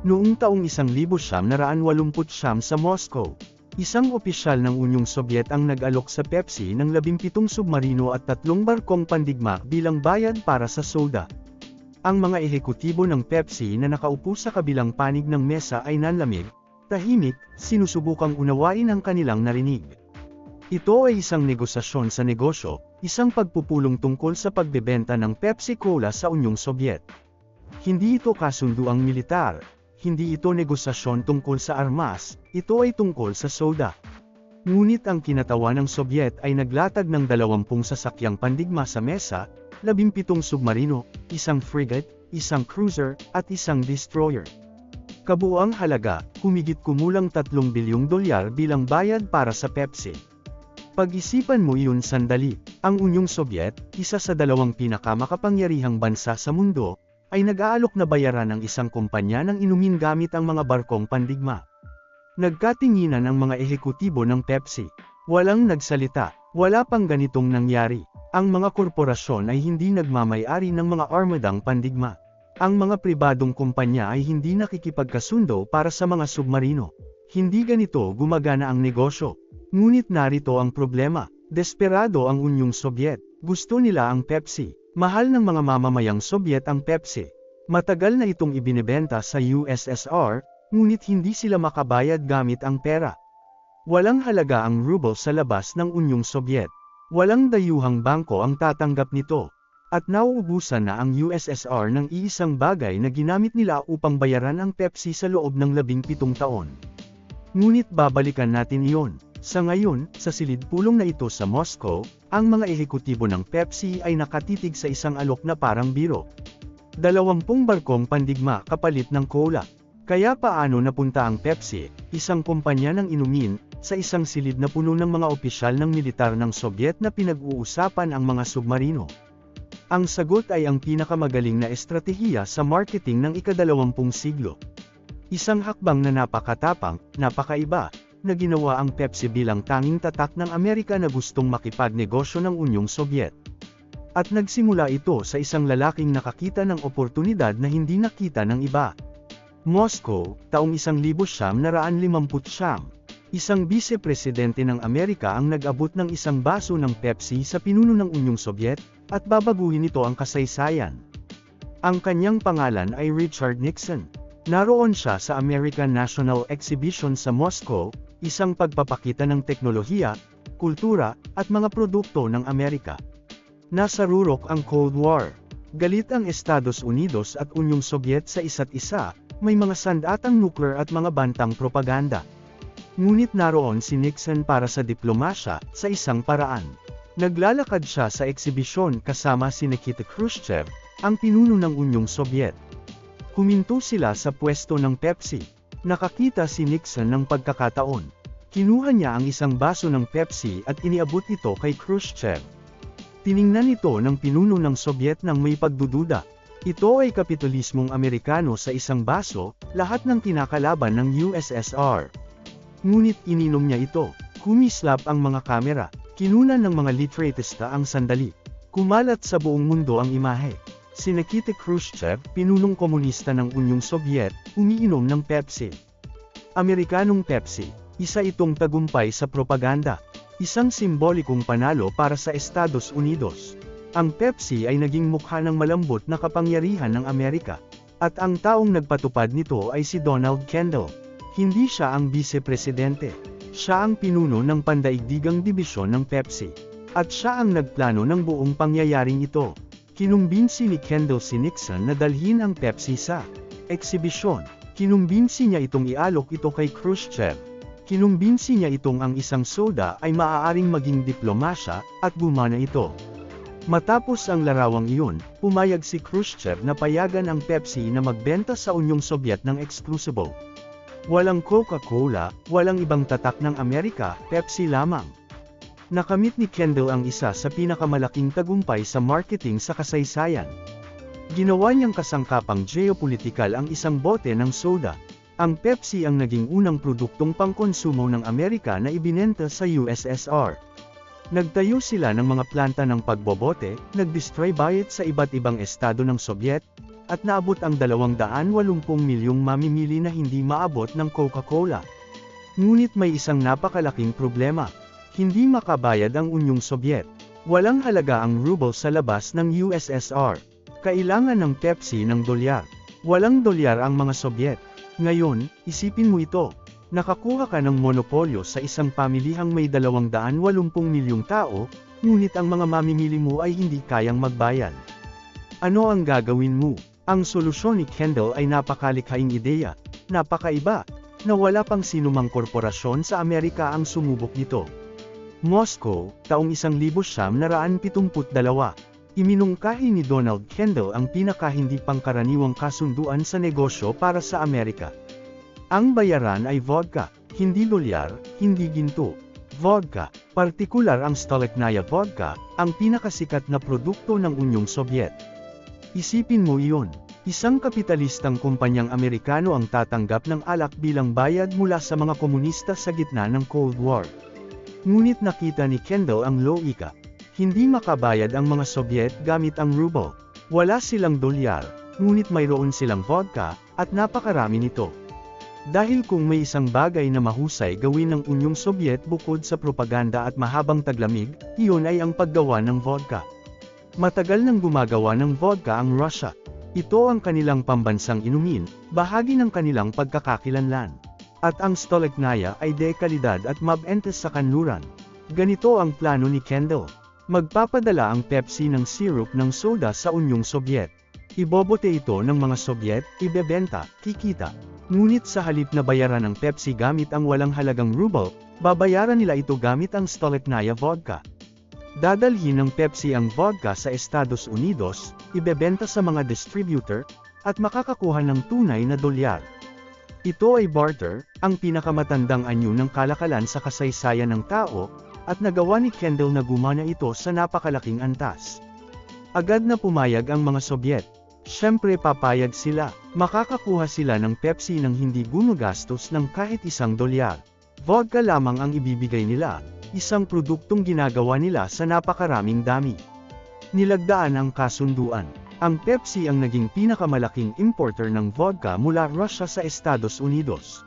Noong taong 1989 sa Moscow, isang opisyal ng Unyong Sobyet ang nag-alok sa Pepsi ng 17 submarino at 3 barkong pandigma bilang bayad para sa soda. Ang mga ehekutibo ng Pepsi na nakaupo sa kabilang panig ng mesa ay nanlamig, tahimik, sinusubukang unawain ang kanilang narinig. Ito ay isang negosasyon sa negosyo, isang pagpupulong tungkol sa pagbebenta ng Pepsi-Cola sa Unyong Sobyet. Hindi ito kasunduang militar, hindi ito negosasyon tungkol sa armas, ito ay tungkol sa soda. Ngunit ang kinatawa ng Sobyet ay naglatag ng 20 sasakyang pandigma sa mesa, 17 submarino, isang frigate, isang cruiser, at isang destroyer. Kabuuang halaga, humigit kumulang $3 bilyong bilang bayad para sa Pepsi. Pag-isipan mo iyon sandali, ang Unyong Sobyet, isa sa 2 pinakamakapangyarihang bansa sa mundo, ay nag-aalok na bayaran ng isang kumpanya ng inumin gamit ang mga barkong pandigma. Nagkatinginan ang mga ehekutibo ng Pepsi. Walang nagsalita, wala pang ganitong nangyari. Ang mga korporasyon ay hindi nagmamay-ari ng mga armadang pandigma. Ang mga pribadong kumpanya ay hindi nakikipagkasundo para sa mga submarino. Hindi ganito gumagana ang negosyo. Ngunit narito ang problema, desperado ang Unyong Sobyet. Gusto nila ang Pepsi. Mahal ng mga mamamayang Sobyet ang Pepsi. Matagal na itong ibinebenta sa USSR, ngunit hindi sila makabayad gamit ang pera. Walang halaga ang ruble sa labas ng Unyong Sobyet. Walang dayuhang bangko ang tatanggap nito. At nauubusan na ang USSR ng iisang bagay na ginamit nila upang bayaran ang Pepsi sa loob ng 17 taon. Ngunit babalikan natin iyon. Sa ngayon, sa silid-pulong na ito sa Moscow, ang mga ehekutibo ng Pepsi ay nakatitig sa isang alok na parang biro. 20 barkong pandigma kapalit ng cola. Kaya paano napunta ang Pepsi, isang kumpanya ng inumin, sa isang silid na puno ng mga opisyal ng militar ng Sobyet na pinag-uusapan ang mga submarino? Ang sagot ay ang pinakamagaling na estratehiya sa marketing ng ika-20 siglo. Isang hakbang na napakatapang, napakaiba, na ginawa ang Pepsi bilang tanging tatak ng Amerika na gustong makipagnegosyo ng Unyong Sobyet. At nagsimula ito sa isang lalaking nakakita ng oportunidad na hindi nakita ng iba. Moscow, taong 1959. Isang vice-presidente ng Amerika ang nag-abot ng isang baso ng Pepsi sa pinuno ng Unyong Sobyet, at babaguhin nito ang kasaysayan. Ang kanyang pangalan ay Richard Nixon. Naroon siya sa American National Exhibition sa Moscow, isang pagpapakita ng teknolohiya, kultura, at mga produkto ng Amerika. Nasa rurok ang Cold War. Galit ang Estados Unidos at Unyong Sobyet sa isa't isa, may mga sandatang nuclear at mga bantang propaganda. Ngunit naroon si Nixon para sa diplomasya, sa isang paraan. Naglalakad siya sa eksibisyon kasama si Nikita Khrushchev, ang pinuno ng Unyong Sobyet. Huminto sila sa pwesto ng Pepsi. Nakakita si Nixon ng pagkakataon. Kinuha niya ang isang baso ng Pepsi at iniabot ito kay Khrushchev. Tiningnan ito ng pinuno ng Sobyet ng may pagdududa. Ito ay kapitalismong Amerikano sa isang baso, lahat ng kinakalaban ng USSR. Ngunit ininom niya ito. Kumislap ang mga kamera. Kinunan ng mga litratista ang sandali. Kumalat sa buong mundo ang imahe. Si Nikita Khrushchev, pinunong komunista ng Unyong Sobyet, umiinom ng Pepsi. Amerikanong Pepsi, isa itong tagumpay sa propaganda. Isang simbolikong panalo para sa Estados Unidos. Ang Pepsi ay naging mukha ng malambot na kapangyarihan ng Amerika. At ang taong nagpatupad nito ay si Donald Kendall. Hindi siya ang vice-presidente. Siya ang pinuno ng pandaigdigang dibisyon ng Pepsi. At siya ang nagplano ng buong pangyayaring ito. Kinumbinsi ni Kendall si Nixon na dalhin ang Pepsi sa eksibisyon. Kinumbinsi niya itong ialok ito kay Khrushchev. Kinumbinsi niya itong ang isang soda ay maaaring maging diplomasya, at gumana ito. Matapos ang larawang iyon, pumayag si Khrushchev na payagan ang Pepsi na magbenta sa Unyong Sobyet ng exclusible. Walang Coca-Cola, walang ibang tatak ng Amerika, Pepsi lamang. Nakamit ni Kendall ang isa sa pinakamalaking tagumpay sa marketing sa kasaysayan. Ginawa niyang kasangkapang geopolitikal ang isang bote ng soda. Ang Pepsi ang naging unang produktong pangkonsumo ng Amerika na ibinenta sa USSR. Nagtayo sila ng mga planta ng pagbobote, nag-distribute sa iba't ibang estado ng Sobyet, at naabot ang 280 milyong mamimili na hindi maabot ng Coca-Cola. Ngunit may isang napakalaking problema. Hindi makabayad ang Unyong Sobyet. Walang halaga ang ruble sa labas ng USSR. Kailangan ng Pepsi ng dolyar. Walang dolyar ang mga Sobyet. Ngayon, isipin mo ito. Nakakuha ka ng monopolyo sa isang pamilihang may 280 milyong tao, ngunit ang mga mamimili mo ay hindi kayang magbayad. Ano ang gagawin mo? Ang solusyon ni Kendall ay napakalikhaing ideya, napakaiba, na wala pang sinumang korporasyon sa Amerika ang sumubok nito. Moscow, taong 1972. Iminungkahi ni Donald Kendall ang pinaka-hindi pangkaraniwang kasunduan sa negosyo para sa Amerika. Ang bayaran ay vodka, hindi dolyar, hindi ginto. Vodka, partikular ang Stolichnaya vodka, ang pinakasikat na produkto ng Unyong Sobyet. Isipin mo iyon, isang kapitalistang kumpanyang Amerikano ang tatanggap ng alak bilang bayad mula sa mga komunista sa gitna ng Cold War. Ngunit nakita ni Kendall ang loika. Hindi makabayad ang mga Sobyet gamit ang ruble. Wala silang dolyar, ngunit mayroon silang vodka, at napakarami nito. Dahil kung may isang bagay na mahusay gawin ng Unyong Sobyet bukod sa propaganda at mahabang taglamig, iyon ay ang paggawa ng vodka. Matagal nang gumagawa ng vodka ang Russia. Ito ang kanilang pambansang inumin, bahagi ng kanilang pagkakakilanlan. At ang Stolichnaya ay dekalidad at mabentes sa kanluran. Ganito ang plano ni Kendall. Magpapadala ang Pepsi ng syrup ng soda sa Unyong Sobyet. Ibobote ito ng mga Sobyet, ibebenta, kikita. Ngunit sa halip na bayaran ang Pepsi gamit ang walang halagang ruble, babayaran nila ito gamit ang Stolichnaya vodka. Dadalhin ng Pepsi ang vodka sa Estados Unidos, ibebenta sa mga distributor, at makakakuha ng tunay na dolyar. Ito ay barter, ang pinakamatandang anyo ng kalakalan sa kasaysayan ng tao, at nagawa ni Kendall na gumana ito sa napakalaking antas. Agad na pumayag ang mga Sobyet. Siyempre papayag sila, makakakuha sila ng Pepsi nang hindi gumagastos ng kahit isang dolyar. Vodka lamang ang ibibigay nila, isang produktong ginagawa nila sa napakaraming dami. Nilagdaan ang kasunduan. Ang Pepsi ang naging pinakamalaking importer ng vodka mula Russia sa Estados Unidos.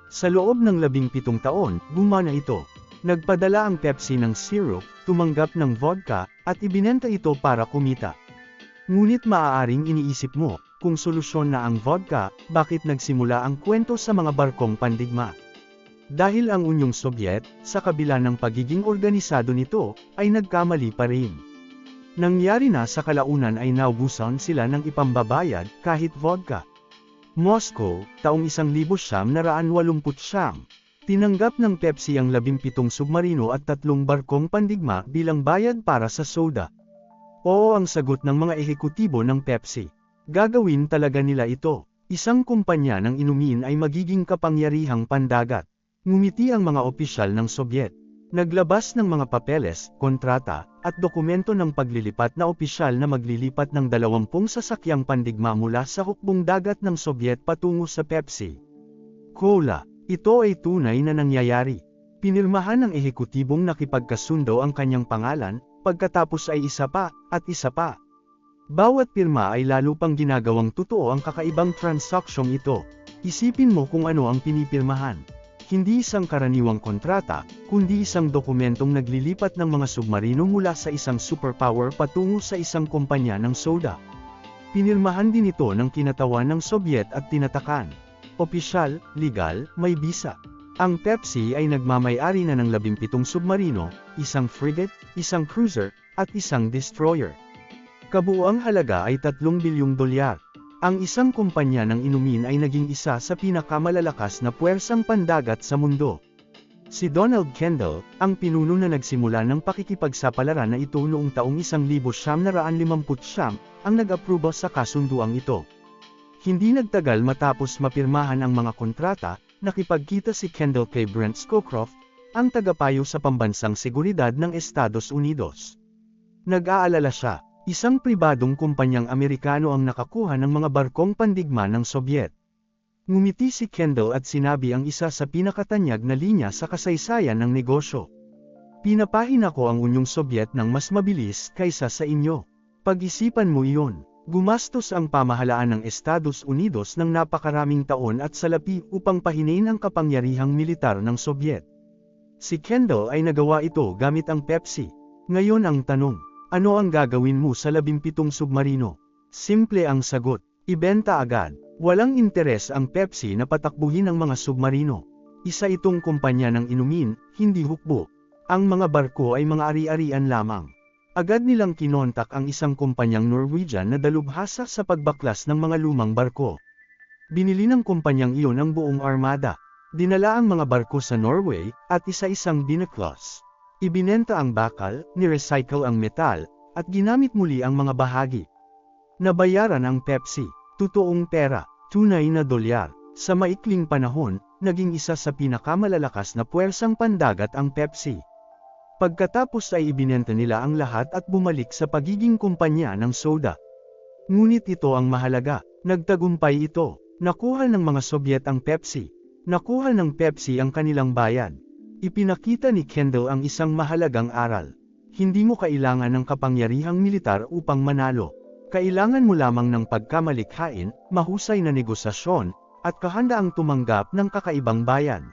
Sa loob ng 17 taon, gumana ito. Nagpadala ang Pepsi ng syrup, tumanggap ng vodka, at ibinenta ito para kumita. Ngunit maaaring iniisip mo, kung solusyon na ang vodka, bakit nagsimula ang kwento sa mga barkong pandigma? Dahil ang Unyong Sobyet, sa kabila ng pagiging organisado nito, ay nagkamali pa rin. Nangyari na sa kalaunan ay naubusan sila ng ipambabayad, kahit vodka. Moscow, taong 1989. Tinanggap ng Pepsi ang 17 submarino at 3 barkong pandigma bilang bayad para sa soda. Oo ang sagot ng mga ehekutibo ng Pepsi. Gagawin talaga nila ito. Isang kumpanya ng inumin ay magiging kapangyarihang pandagat. Ngumiti ang mga opisyal ng Sobyet. Naglabas ng mga papeles, kontrata, at dokumento ng paglilipat na opisyal na maglilipat ng 20 sasakyang pandigma mula sa hukbong dagat ng Sobyet patungo sa Pepsi. Cola. Ito ay tunay na nangyayari. Pinirmahan ng ehekutibong nakipagkasundo ang kanyang pangalan, pagkatapos ay isa pa, at isa pa. Bawat pirma ay lalo pang ginagawang totoo ang kakaibang transaksyong ito. Isipin mo kung ano ang pinipirmahan. Hindi isang karaniwang kontrata, kundi isang dokumentong naglilipat ng mga submarino mula sa isang superpower patungo sa isang kumpanya ng soda. Pinirmahan din ito ng kinatawan ng Sobyet at tinatakan. Opisyal, legal, may bisa. Ang Pepsi ay nagmamay-ari na ng 17 submarino, isang frigate, isang cruiser, at isang destroyer. Kabuuang halaga ay 3 bilyong dolyar. Ang isang kumpanya ng inumin ay naging isa sa pinakamalalakas na puwersang pandagat sa mundo. Si Donald Kendall, ang pinuno na nagsimula ng pakikipagsapalaran na ito noong taong 1959, ang nag-aproba sa kasunduang ito. Hindi nagtagal matapos mapirmahan ang mga kontrata, nakipagkita si Kendall kay Brent Scowcroft, ang tagapayo sa pambansang seguridad ng Estados Unidos. Nag-aalala siya, isang pribadong kumpanyang Amerikano ang nakakuha ng mga barkong pandigma ng Sobyet. Ngumiti si Kendall at sinabi ang isa sa pinakatanyag na linya sa kasaysayan ng negosyo. Pinapahina ko ang Unyong Sobyet ng mas mabilis kaysa sa inyo. Pag-isipan mo iyon. Gumastos ang pamahalaan ng Estados Unidos ng napakaraming taon at salapi upang pahinain ang kapangyarihang militar ng Sobyet. Si Kendall ay nagawa ito gamit ang Pepsi. Ngayon ang tanong, ano ang gagawin mo sa 17 submarino? Simple ang sagot, ibenta agad. Walang interes ang Pepsi na patakbuhin ang mga submarino. Isa itong kumpanya ng inumin, hindi hukbo. Ang mga barko ay mga ari-arian lamang. Agad nilang kinontak ang isang kumpanyang Norwegian na dalubhasa sa pagbaklas ng mga lumang barko. Binili ng kumpanyang iyon ang buong armada. Dinala ang mga barko sa Norway, at isa-isang binaklas. Ibinenta ang bakal, nirecycle ang metal, at ginamit muli ang mga bahagi. Nabayaran ang Pepsi, totoong pera, tunay na dolyar. Sa maikling panahon, naging isa sa pinakamalalakas na puwersang pandagat ang Pepsi. Pagkatapos ay ibinenta nila ang lahat at bumalik sa pagiging kumpanya ng soda. Ngunit ito ang mahalaga, nagtagumpay ito. Nakuha ng mga Sobyet ang Pepsi. Nakuha ng Pepsi ang kanilang bayan. Ipinakita ni Kendall ang isang mahalagang aral. Hindi mo kailangan ng kapangyarihang militar upang manalo. Kailangan mo lamang ng pagkamalikhain, mahusay na negosasyon, at kahandaang tumanggap ng kakaibang bayan.